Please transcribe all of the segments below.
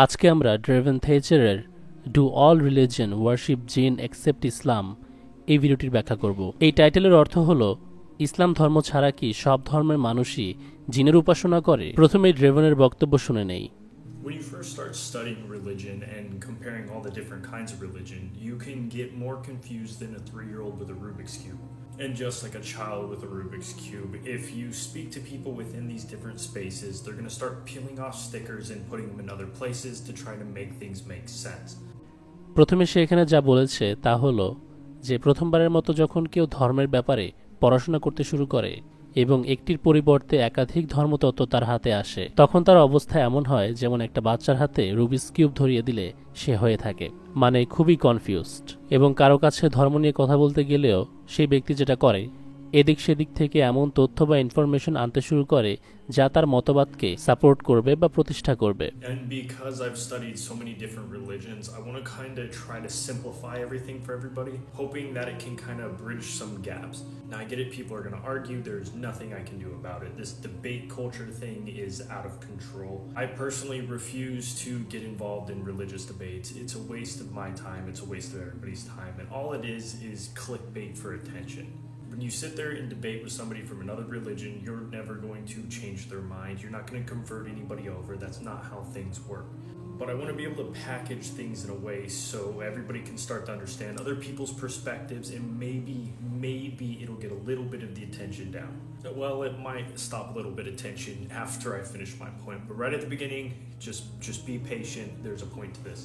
আজকে আমরা ড্রেভেন থেচারের do all religion worship জিন এক্সেপ্ট ইসলাম এই ভিডিওটির ব্যাখ্যা করব। এই টাইটেলের অর্থ হলো ইসলাম ধর্ম ছাড়া কি সব ধর্মের মানুষই জিনের উপাসনা করে। প্রথমে ড্রেভেনের বক্তব্য শুনে নেই। When you first start studying religion and comparing all the different kinds of religion, you can get more confused than a 3-year-old with a Rubik's Cube. And just like a child with a Rubik's Cube, if you speak to people within these different spaces, they're going to start peeling off stickers and putting them in other places to try to make things make sense. প্রথমে সে এখানে যা বলেছে তা হলো যে প্রথমবারের মতো যখন কেউ ধর্মের ব্যাপারে পড়াশোনা করতে শুরু করে এবং একটির পরিবর্তে একাধিক ধর্মতত্ত্ব তার হাতে আসে, তখন তার অবস্থা এমন হয় যেমন একটা বাচ্চার হাতে রুবিক্স কিউব ধরিয়ে দিলে সে হয়ে থাকে, মানে খুবই কনফিউজড। এবং কারো কাছে ধর্ম নিয়ে কথা বলতে গেলেও সেই ব্যক্তি যেটা করে এদিক সেদিক থেকে এমন তথ্য বা ইনফরমেশন আনতে শুরু করে যা তার মতবাদকে সাপোর্ট করবে বা প্রতিষ্ঠা করবে। And because I've studied so many different religions, I want to kind of try to simplify everything for everybody, hoping that it can kind of bridge some gaps. Now I get it, people are going to argue, there's nothing I can do about it. This debate culture thing is out of control. I personally refuse to get involved in religious debates. It's a waste of my time, it's a waste of everybody's time, and all it is clickbait for attention. When you sit there and debate with somebody from another religion, you're never going to change their mind. You're not going to convert anybody over. That's not how things work. But I want to be able to package things in a way so everybody can start to understand other people's perspectives, and maybe it'll get a little bit of the attention down. Well, it might stop a little bit of tension after I finish my point, but right at the beginning, just be patient. There's a point to this.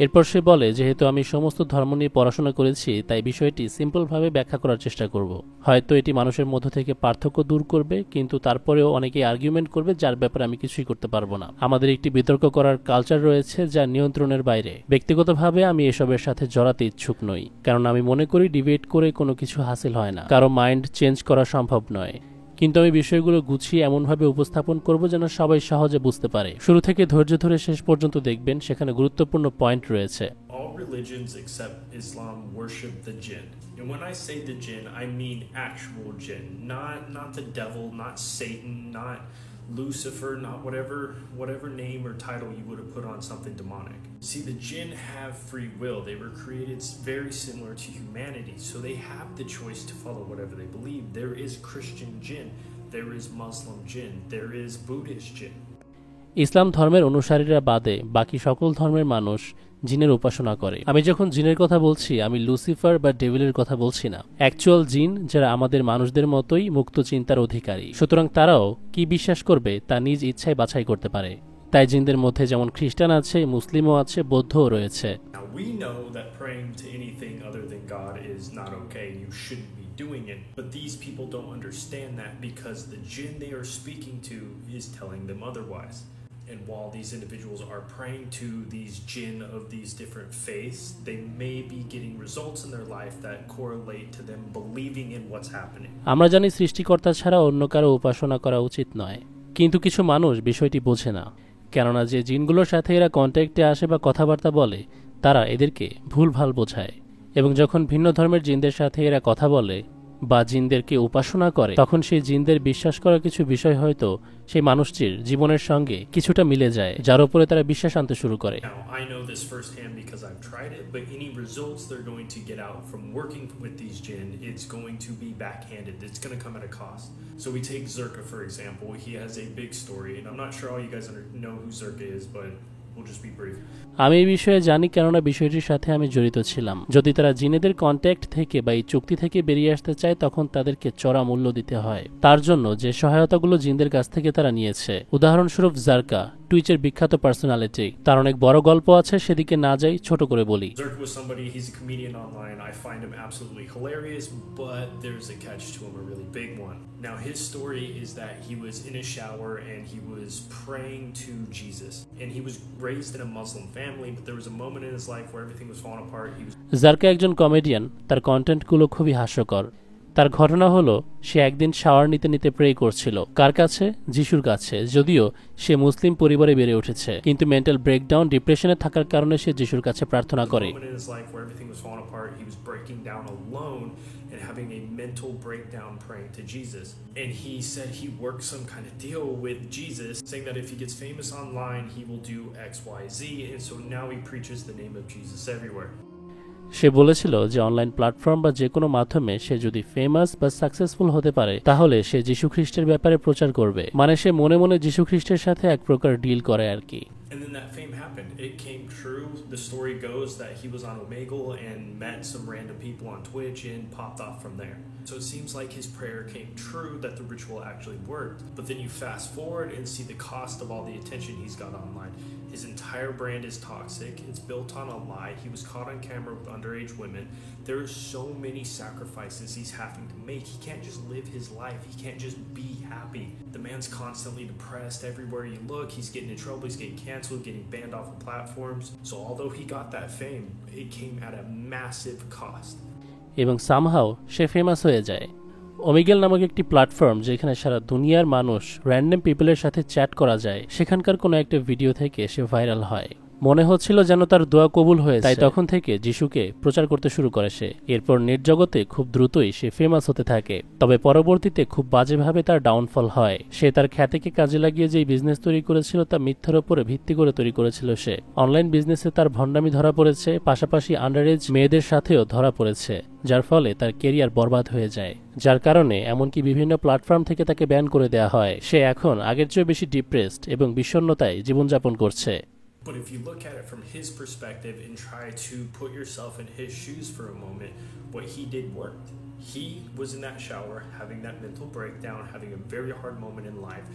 এরপর সে বলে, যেহেতু আমি সমস্ত ধর্ম নিয়ে পড়াশোনা করেছি তাই বিষয়টি সিম্পলভাবে ব্যাখ্যা করার চেষ্টা করব। হয়তো এটি মানুষের মধ্য থেকে পার্থক্য দূর করবে, কিন্তু তারপরেও অনেকেই আর্গুমেন্ট করবে যার ব্যাপারে আমি কিছুই করতে পারবো না। আমাদের একটি বিতর্ক করার কালচার রয়েছে যা নিয়ন্ত্রণের বাইরে। ব্যক্তিগতভাবে আমি এসবের সাথে জড়াতে ইচ্ছুক নই, কারণ আমি মনে করি ডিবেট করে কোনো কিছু হাসিল হয় না, কারো মাইন্ড চেঞ্জ করা সম্ভব নয়। কিন্তু আমি বিষয়গুলো গুছিয়ে এমনভাবে উপস্থাপন করব যেন সবাই সহজে বুঝতে পারে। শুরু থেকে ধৈর্য ধরে শেষ পর্যন্ত দেখবেন, সেখানে গুরুত্বপূর্ণ পয়েন্ট রয়েছে। All religions except Islam worship the jinn. And when I say the jinn, I mean actual jinn, not the devil, not Satan, not Lucifer, not whatever name or title you would have put on something demonic. See, the jinn have free will. They were created very similar to humanity, so they have the choice to follow whatever they believe. There is Christian jinn, there is Muslim jinn, there is Buddhist jinn. ইসলাম ধর্মের অনুসারীরা বাদে বাকি সকল ধর্মের মানুষ জিনের উপাসনা করে। আমি যখন জিনের কথা বলছি আমি লুসিফার বা ডেভিলের কথা বলছি না, অ্যাকচুয়াল জিন যারা আমাদের মানুষদের মতোই মুক্ত চিন্তার অধিকারী। সুতরাং তারাও কি বিশ্বাস করবে তা নিজ ইচ্ছায় বাছাই করতে পারে। তাই জিনদের মধ্যে যেমন খ্রিস্টান আছে, মুসলিমও আছে, বৌদ্ধও রয়েছে। Now we know that praying to anything other than God is not okay. You shouldn't be doing it. But these people don't understand that because the jinn they are speaking to is telling them otherwise. And while these individuals are praying to these jinn of these different faiths, they may be getting results in their life that correlate to them believing in what's happening. আমরা জানি সৃষ্টিকর্তা ছাড়া অন্য কারো উপাসনা করা উচিত নয়, কিন্তু কিছু মানুষ বিষয়টি বোঝে না। কেননা যে জিনগুলোর সাথে এরা কন্ট্যাক্টে আসে বা কথাবার্তা বলে তারা এদেরকে ভুলভাল বোঝায়, এবং যখন ভিন্ন ধর্মের জিনদের সাথে এরা কথা বলে বা জিনদেরকে উপাসনা করে তখন সেই জিনদের বিশ্বাস করা কিছু বিষয় হয়তো সেই মানুষটির জীবনের সঙ্গে কিছুটা মিলে যায়, যার উপরে তারা বিশ্বাস আনতে শুরু করে। Now, I know this firsthand because I've tried it, but any results they're going to get out from working with these jinn, it's going to be backhanded. It's going to come at a cost. So we take Zerka, for example. He has a big story, and I'm not sure all you guys know who Zerka is, but we'll just be brief. আমি এই বিষয়ে জানি, কেননা বিষয়টির সাথে আমি জড়িত ছিলাম। যদি তারা জিনেদের কন্ট্যাক্ট থেকে বা এই চুক্তি থেকে বেরিয়ে আসতে চায় তখন তাদেরকে চড়া মূল্য দিতে হয় তার জন্য যে সহায়তাগুলো জিনদের কাছ থেকে তারা নিয়েছে। উদাহরণস্বরূপ জারকা, টুইচের বিখ্যাত পার্সোনালিটি, তার অনেক বড় গল্প আছে, সেদিকে না যাই, ছোট করে বলি। Zerka was somebody, he's a comedian online. I find him absolutely hilarious, but there's a catch to him, a really big one. Now his story is that he was in a shower and he was praying to Jesus. And he was raised in a Muslim family, but there was a moment in his life where everything was falling apart. Zarqa একজন comedian, তার কন্টেন্টগুলো খুবই হাস্যকর। তার ঘটনা হলো সে একদিন shower নিতে নিতে প্রে করছিল। কার কাছে? যিশুর কাছে। যদিও সে মুসলিম পরিবারে বেড়ে উঠেছে, কিন্তু মেন্টাল ব্রেকডাউন, ডিপ্রেশনে থাকার কারণে সে যিশুর কাছে প্রার্থনা করে। And having a mental breakdown praying to Jesus. And he said he worked some kind of deal with Jesus, saying that if he gets famous online, he will do XYZ. And so now he preaches the name of Jesus everywhere. সে বলেছিল যে online platform বা যে কোনো মাধ্যমে সে যদি famous বা successful হতে পারে তাহলে সে যীশু খ্রিস্টের ব্যাপারে প্রচার করবে। মানে সে মনে মনে যীশু খ্রিস্টের সাথে এক প্রকার ডিল করে আর কি। And then that fame happened. It came true. The story goes that he was on Omegle and met some random people on Twitch and popped off from there. So it seems like his prayer came true, that the ritual actually worked. But then you fast forward and see the cost of all the attention he's got online. His entire brand is toxic. It's built on a lie. He was caught on camera with underage women. There are so many sacrifices he's having to make. He can't just live his life. He can't just be happy. The man's constantly depressed. Everywhere you look, he's getting in trouble. He's getting canceled, getting banned off of platforms. So although he got that fame, it came at a massive cost. এবং somehow সে famous হয়ে যায়। ওমেগেল নামক একটি platform যেখানে সারা দুনিয়ার মানুষ random পিপলের সাথে chat করা যায়, সেখানকার কোনো একটা ভিডিও থেকে সে ভাইরাল হয়। মনে হচ্ছিল যেন তার দোয়া কবুল হয়েছে, তাই তখন থেকে যিশুকে প্রচার করতে শুরু করে সে। এরপর নেট জগতে খুব দ্রুতই সে ফেমাস হতে থাকে। তবে পরবর্তীতে খুব বাজেভাবে তার ডাউনফল হয়। সে তার খ্যাতিকে কাজে লাগিয়ে যেই বিজনেস তৈরি করেছিল তা মিথ্যার উপরে ভিত্তি করে তৈরি করেছিল সে। অনলাইন বিজনেসে তার ভণ্ডামি ধরা পড়েছে, পাশাপাশি আন্ডারএজ মেয়েদের সাথেও ধরা পড়েছে, যার ফলে তার কেরিয়ার বরবাদ হয়ে যায়। যার কারণে এমনকি বিভিন্ন প্ল্যাটফর্ম থেকে তাকে ব্যান করে দেওয়া হয়। সে এখন আগের চেয়ে বেশি ডিপ্রেসড এবং বিষণ্ণতায় জীবনযাপন করছে। But if you look at it from his perspective and try to put yourself in his shoes for a moment, what he did worked. He was in that shower, having that mental breakdown, having a very hard moment in life,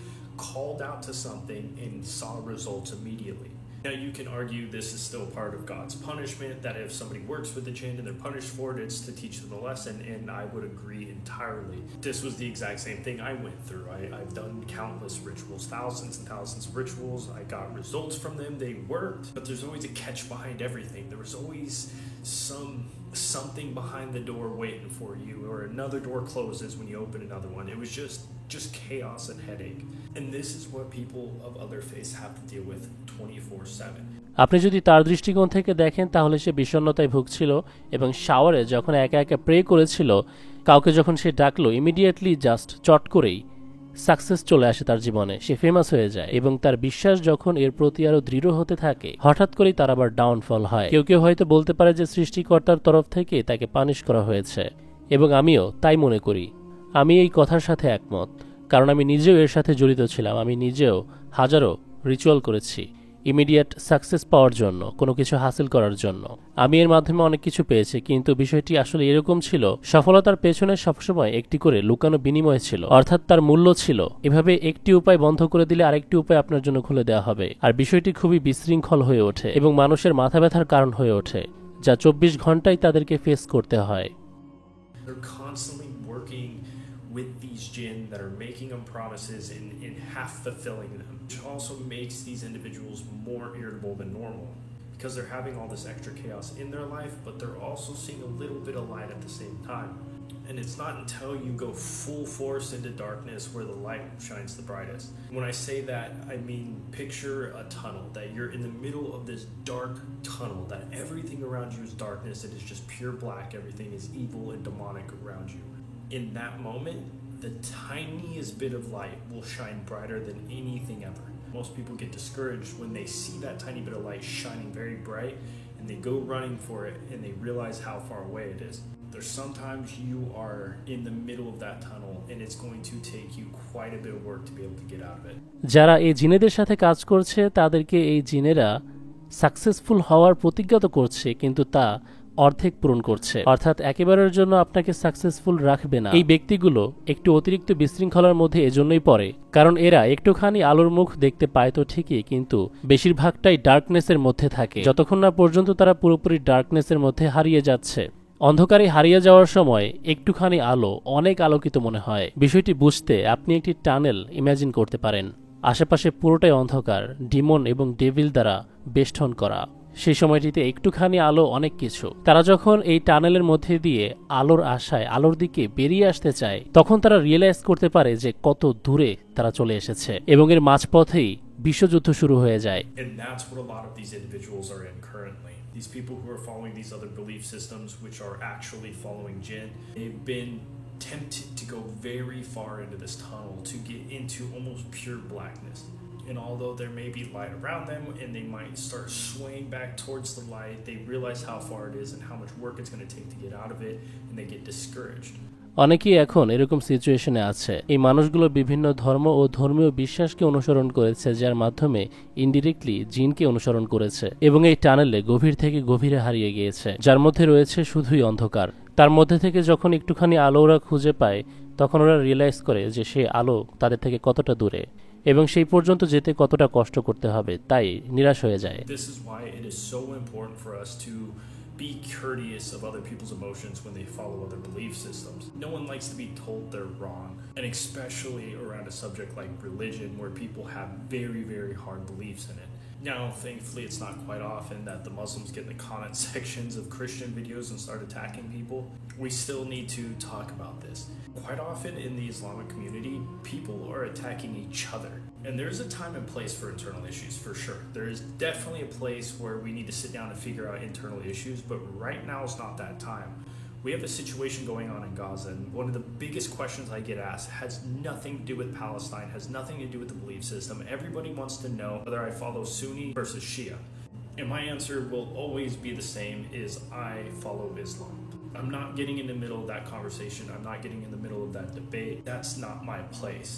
called out to something and saw results immediately. Now you can argue this is still part of God's punishment, that if somebody works with the jinn and they're punished for it, it's to teach them a lesson, and I would agree entirely. This was the exact same thing I went through. I've done countless rituals, thousands and thousands of rituals. I got results from them, they worked, but there's always a catch behind everything. There was always something behind the door waiting for you, or another door closes when you open another one. It was just chaos and headache. And this is what people of other faiths have to deal with 24/7. আপনি যদি তার দৃষ্টিকোণ থেকে দেখেন তাহলে সে বিষণ্ণতায় ভুগছিল এবং শাওয়ারে যখন একা একা প্রে করেছিল, কাউকে যখন সে ডাকলো, ইমিডিয়েটলি জাস্ট চট করেই সাকসেস চলে আসে তার জীবনে। সে ফেমাস হয়ে যায় এবং তার বিশ্বাস যখন এর প্রতি আরো দৃঢ় হতে থাকে, হঠাৎ করেই তার আবার ডাউনফল হয়। কেউ কেউ হয়তো বলতে পারে যে সৃষ্টিকর্তার তরফ থেকে তাকে পানিশ করা হয়েছে, এবং আমিও তাই মনে করি। আমি এই কথার সাথে একমত, কারণ আমি নিজেও এর সাথে জড়িত ছিলাম। আমি নিজেও হাজারো রিচুয়াল করেছি ইমিডিয়েট সাকসেস পাওয়ার জন্য, কোনো কিছু হাসিল করার জন্য। আমি এর মাধ্যমে অনেক কিছু পেয়েছি, কিন্তু বিষয়টি আসলে এরকম ছিল, সফলতার পেছনে সবসময় একটি করে লুকানো বিনিময় ছিল, অর্থাৎ তার মূল্য ছিল। এভাবে একটি উপায় বন্ধ করে দিলে আরেকটি উপায় আপনার জন্য খুলে দেওয়া হবে, আর বিষয়টি খুবই বিশৃঙ্খল হয়ে ওঠে এবং মানুষের মাথা ব্যথার কারণ হয়ে ওঠে, যা 24 ঘন্টায় তাদেরকে ফেস করতে হয়। With these jinn that are making them promises and half fulfilling them, which also makes these individuals more irritable than normal because they're having all this extra chaos in their life, but they're also seeing a little bit of light at the same time. And it's not until you go full force into darkness where the light shines the brightest. When I say that, I mean picture a tunnel, that you're in the middle of this dark tunnel, that everything around you is darkness, it is just pure black, everything is evil and demonic around you. In that moment, the tiniest bit of light will shine brighter than anything ever. Most people get discouraged when they see that tiny bit of light shining very bright and they go running for it and they realize how far away it is. There's sometimes you are in the middle of that tunnel and it's going to take you quite a bit of work to be able to get out of it. যারা এই জিনেদের সাথে কাজ করছে তাদেরকে এই জিনেরা successful হওয়ার প্রতিজ্ঞা করছে, কিন্তু তা অর্ধেক পূরণ করছে, অর্থাৎ একেবারের জন্য আপনাকে সাকসেসফুল রাখবে না। এই ব্যক্তিগুলো একটু অতিরিক্ত বিশৃঙ্খলার মধ্যে এজন্যই পড়ে, কারণ এরা একটুখানি আলোর মুখ দেখতে পায় তো ঠিকই, কিন্তু বেশিরভাগটাই ডার্কনেসের মধ্যে থাকে, যতক্ষণ না পর্যন্ত তারা পুরোপুরি ডার্কনেসের মধ্যে হারিয়ে যাচ্ছে। অন্ধকারে হারিয়ে যাওয়ার সময় একটুখানি আলো অনেক আলোকিত মনে হয়। বিষয়টি বুঝতে আপনি একটি টানেল ইমাজিন করতে পারেন, আশেপাশে পুরোটাই অন্ধকার, ডিমন এবং ডেভিল দ্বারা বেষ্টন করা। সেই সময়টিতে একটুখানি আলো অনেক কিছু। তারা যখন এই টানেলের মধ্যে দিয়ে আলোর আশায় আলোর দিকে বেরিয়ে আসতে চায়, তখন তারা রিয়েলাইজ করতে পারে যে কত দূরে তারা চলে এসেছে এবং এর মাঝপথেই বিশ্বযুদ্ধ শুরু হয়ে যায়। And that's what a lot of these individuals are in currently. These people who are following these other belief systems, which are actually following jinn, they've been tempted to go very far into this tunnel to get into almost pure blackness. And although there may be light around them and they might start swaying back towards the light, they realize how far it is and how much work it's going to take to get out of it, and they get discouraged. অনেকেই এখন এরকম সিচুয়েশনে আছে। এই মানুষগুলো বিভিন্ন ধর্ম ও ধর্মীয় বিশ্বাসকে অনুসরণ করেছে, যার মাধ্যমে ইনডিরেক্টলি জিনকে অনুসরণ করেছে এবং এই টানেলে গভীর থেকে গভীরে হারিয়ে গিয়েছে, যার মধ্যে রয়েছে শুধুই অন্ধকার। তার মধ্যে থেকে যখন একটুখানি আলো ওরা খুঁজে পায়, তখন ওরা রিয়েলাইজ করে যে সেই আলো তাদের থেকে কতটা দূরে এবং সেই পর্যন্ত যেতে কতটা কষ্ট করতে হবে, তাই নিরাশ হয়ে যায়। This is why it is so important for us to be courteous of other people's emotions when they follow other belief systems. No one likes to be told they're wrong, and especially around a subject like religion where people have very, very hard beliefs in it. Now, thankfully, it's not quite often that the Muslims get in the comment sections of Christian videos and start attacking people. We still need to talk about this. Quite often in the Islamic community, people are attacking each other. And there's a time and place for internal issues, for sure. There is definitely a place where we need to sit down and figure out internal issues, but right now is not that time. We have a situation going on in Gaza, and one of the biggest questions I get asked has nothing to do with Palestine, has nothing to do with the belief system. Everybody wants to know whether I follow Sunni versus Shia. And my answer will always be the same, is I follow Islam. I'm not getting in the middle of that conversation. I'm not getting in the middle of that debate. That's not my place.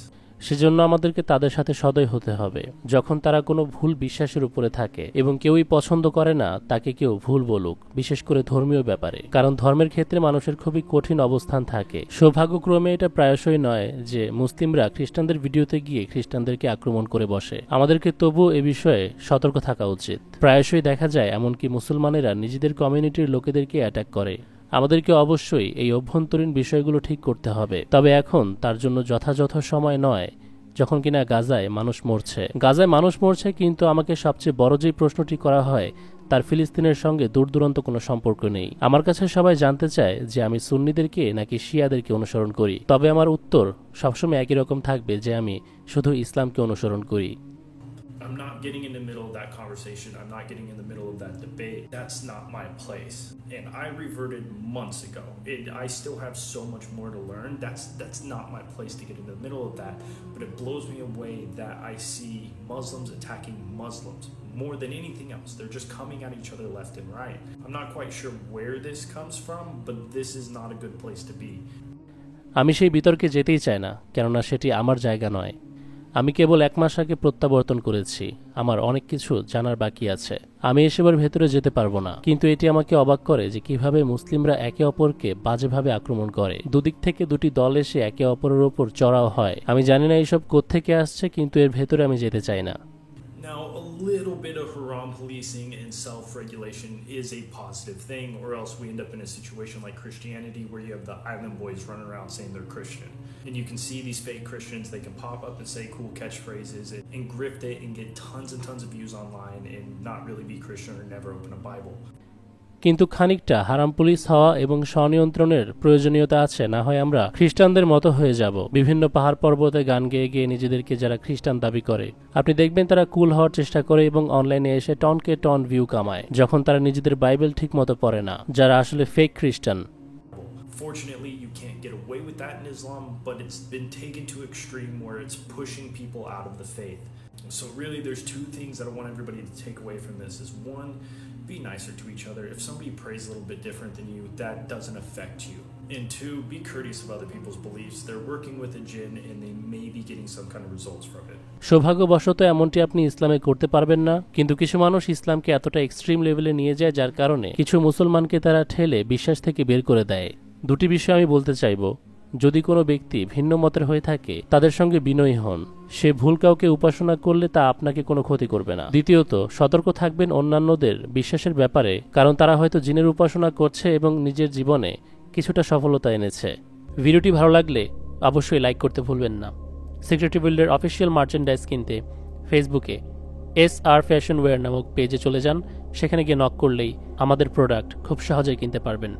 সেজন্য আমাদেরকে তাদের সাথে সদয় হতে হবে। যখন তারা কোনো ভুল বিশ্বাসের উপরে থাকে এবং কেউই পছন্দ করে না তাকে কেউ ভুল বলুক, বিশেষ করে ধর্মীয় ব্যাপারে, কারণ ধর্মের ক্ষেত্রে মানুষের খুবই কঠিন অবস্থান থাকে। সৌভাগ্যক্রমে এটা প্রায়শই নয় যে মুসলিমরা খ্রিস্টানদের ভিডিওতে গিয়ে খ্রিস্টানদেরকে আক্রমণ করে বসে। আমাদেরকে তবুও এ বিষয়ে সতর্ক থাকা উচিত। প্রায়শই দেখা যায় এমনকি মুসলমানেরা নিজেদের কমিউনিটির লোকেদেরকে অ্যাটাক করে। আমাদেরকে অবশ্যই এই অভ্যন্তরীণ বিষয়গুলো ঠিক করতে হবে, তবে এখন তার জন্য যথাযথ সময় নয়, যখন কিনা গাজায় মানুষ মরছে। কিন্তু আমাকে সবচেয়ে বড় যে প্রশ্নটি করা হয় তার ফিলিস্তিনের সঙ্গে দূরদূরান্ত কোনো সম্পর্ক নেই। আমার কাছে সবাই জানতে চায় যে আমি সুন্নিদেরকে নাকি শিয়াদেরকে অনুসরণ করি, তবে আমার উত্তর সবসময় একই রকম থাকবে যে আমি শুধু ইসলামকে অনুসরণ করি। I'm not getting in the middle of that conversation. I'm not getting in the middle of that debate. That's not my place. And I reverted months ago. I still have so much more to learn. That's not my place to get in the middle of that. But it blows me away that I see Muslims attacking Muslims more than anything else. They're just coming at each other left and right. I'm not quite sure where this comes from, but this is not a good place to be. আমি সেই বিতর্কে যেতেই চাই না, কেননা সেটি আমার জায়গা নয়। আমি কেবল 1 মাস আগে প্রত্যাবর্তন করেছি। আমার অনেক কিছু জানার বাকি আছে। আমি এসবের ভেতরে যেতে পারবো না, কিন্তু এটি আমাকে অবাক করে যে কিভাবে মুসলিমরা একে অপরকে বাজেভাবে আক্রমণ করে। দুদিক থেকে দুটি দল এসে একে অপরের ওপর চড়াও হয়। আমি জানি না এইসব কোত্থেকে আসছে, কিন্তু এর ভেতরে আমি যেতে চাই না। Now, a little bit of Haram policing and self-regulation is a positive thing, or else we end up in a situation like Christianity where you have the island boys running around saying they're Christian. And you can see these fake Christians, they can pop up and say cool catchphrases and grift it and get tons and tons of views online and not really be Christian or never open a Bible. কিন্তু খানিকটা হারাম police হওয়া এবং স্বনিয়ন্ত্রণের প্রয়োজনীয়তা আছে, না হয় আমরা খ্রিস্টানদের মতো হয়ে যাব। বিভিন্ন পাহাড় পর্বতে গান গেয়ে গিয়ে নিজেদেরকে যারা খ্রিস্টান দাবি করে, আপনি দেখবেন তারা কুল হওয়ার চেষ্টা করে এবং অনলাইনে এসে টনকে টন ভিউ কামায়, যখন তারা নিজেদের বাইবেল ঠিক মতো পড়ে না, যারা আসলে ফেক খ্রিস্টান। Fortunately, you can't get away with that in Islam, but it's been taken to extreme where it's pushing people out of the faith. So really, there's 2 things that I want everybody to take away from this is 1, be nicer to each other. If somebody prays a little bit different than you, that doesn't affect you. And 2, be courteous of other people's beliefs. They're working with a jinn and they may be getting some kind of results from it. সৌভাগ্যবশত এমনটি আপনি ইসলামে করতে পারবেন না, কিন্তু কিছু মানুষ ইসলামকে এতটা এক্সট্রিম লেভেলে নিয়ে যায় যার কারণে কিছু মুসলমানকে তারা ঠেলে বিশ্বাস থেকে বের করে দেয়। 2টি বিষয় আমি বলতে চাইব। যদি কোনো ব্যক্তি ভিন্ন মতের হয়ে থাকে তাদের সঙ্গে বিনয়ী হন। সে ভুল কাউকে উপাসনা করলে তা আপনাকে কোনো ক্ষতি করবে না। দ্বিতীয়ত, সতর্ক থাকবেন অন্যান্যদের বিশ্বাসের ব্যাপারে, কারণ তারা হয়তো জিনের উপাসনা করছে এবং নিজের জীবনে কিছুটা সফলতা এনেছে। ভিডিওটি ভালো লাগলে অবশ্যই লাইক করতে ভুলবেন না। সিক্রেট বিল্ডের অফিসিয়াল মার্চেন্ডাইজ কিনতে ফেসবুকে SR ফ্যাশন ওয়্যার নামক পেজে চলে যান সেখানে গিয়ে নক করলেই আমাদের প্রোডাক্ট খুব সহজেই কিনতে পারবেন।